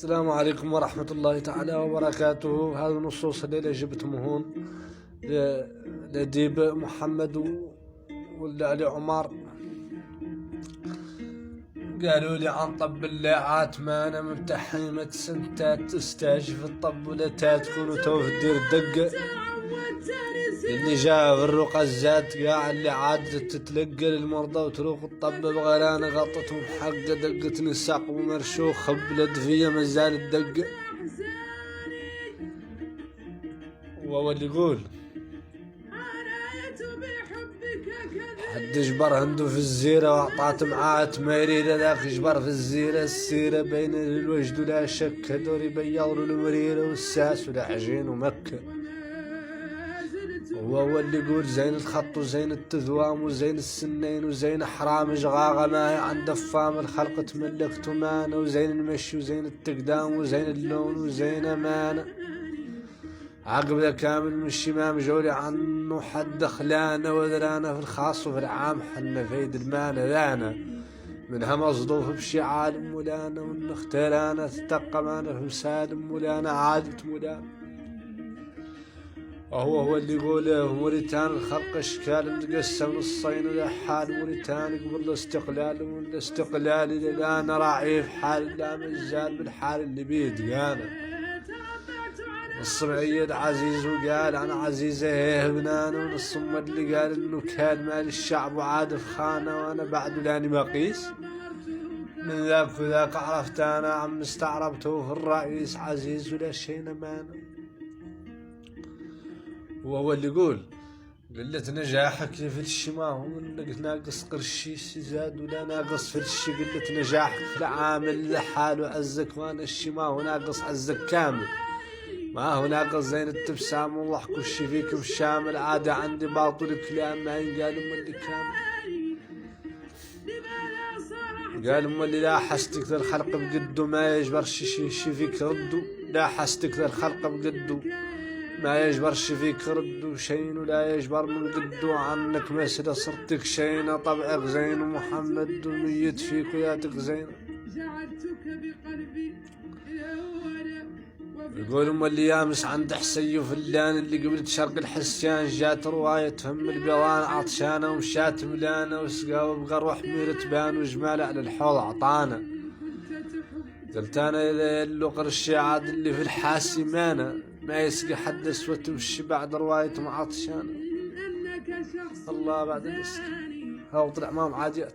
السلام عليكم ورحمة الله تعالى وبركاته. هذه النصوص الليلة جبتهم هون لديب محمد ولا عمر. قالوا لي عن طب اللاعات ما انا ممتحنة سنتات استاجف الطب ولا تكونوا تو في الدير الدقة اللي جاء في الرقزات قاع اللي عاد تتلقى للمرضى وتروق الطب بغرانة غطتهم حقة دقة الساق ومرشوخ خبلت فيا مازال الدقة. وهو اللي يقول حد جبر عنده في الزيرة وعطات معاه تماريرة ذاك جبر في الزيرة السيرة بين الوجد ولا شك هدور يبيضوا المريرة والساس ولا عجين ومكة. وهو اللي يقول زين الخط وزين التذوام وزين السنين وزين حرام جغاغة ما هي عند فام الخلق تملك تمانة وزين المشي وزين التقدام وزين اللون وزين أمانة. عقب ذا كامل من الشمام جولي عنه حد خلانة وذرانا في الخاص وفي العام حنا فيد المانة لانا منها مصدوف بشي عالم مولانا ونختارانا تتقمانا في مسالم مولانا عادة مولانا. وهو اللي يقوله موريتان الخلق اشكال متقسم نصين ولا حال موريتان قبل الاستقلال ولا استقلال اذا انا راعي في حال لا مجال بالحال اللي بيدي انا. نص معيد عزيز وقال انا عزيزه هيه بنانه ونص اللي قال انه كان مال الشعب وعاد في خانه وانا بعد لاني مقيس من ذاك وذاك عرفت انا عم استعربته في الرئيس عزيز ولا شي نمانه. وهو اللي يقول قلة نجاحك في الشي ما هو انك ناقص قرشي زاد ولا ناقص في الشي قلة نجاحك في العامل لحاله عزك وانا الشي ما هو ناقص عزك كامل ما هو ناقص زين التبسام والضحك والشي فيكم شامل عادة عندي باطل الكلام ما ينقال اللي كامل. قال اللي لا حستك ذا الخلق بقده ما يجبر شي فيك ردو لا حستك ذا الخلق بقده ما يجبر فيك ردو شين ولا يجبر من قدو عنك مسألة صرتك شين طبعك زين ومحمد وميت فيك وياتك زين. يقول اللي يامس عند حسي وفلان اللي قبل شرق الحسيان جات رواية تهم البيضان عطشانة ومشات ملانة وسقاوة بقروح ميرة بان وجمال على الحوض عطانا. قلت انا اذا يلو قرشي عاد اللي في الحاسي مانا ما يسقي حد اسود وش بعد رواية معطشانة الله بعد الاسك هاو طلع ما معاديات.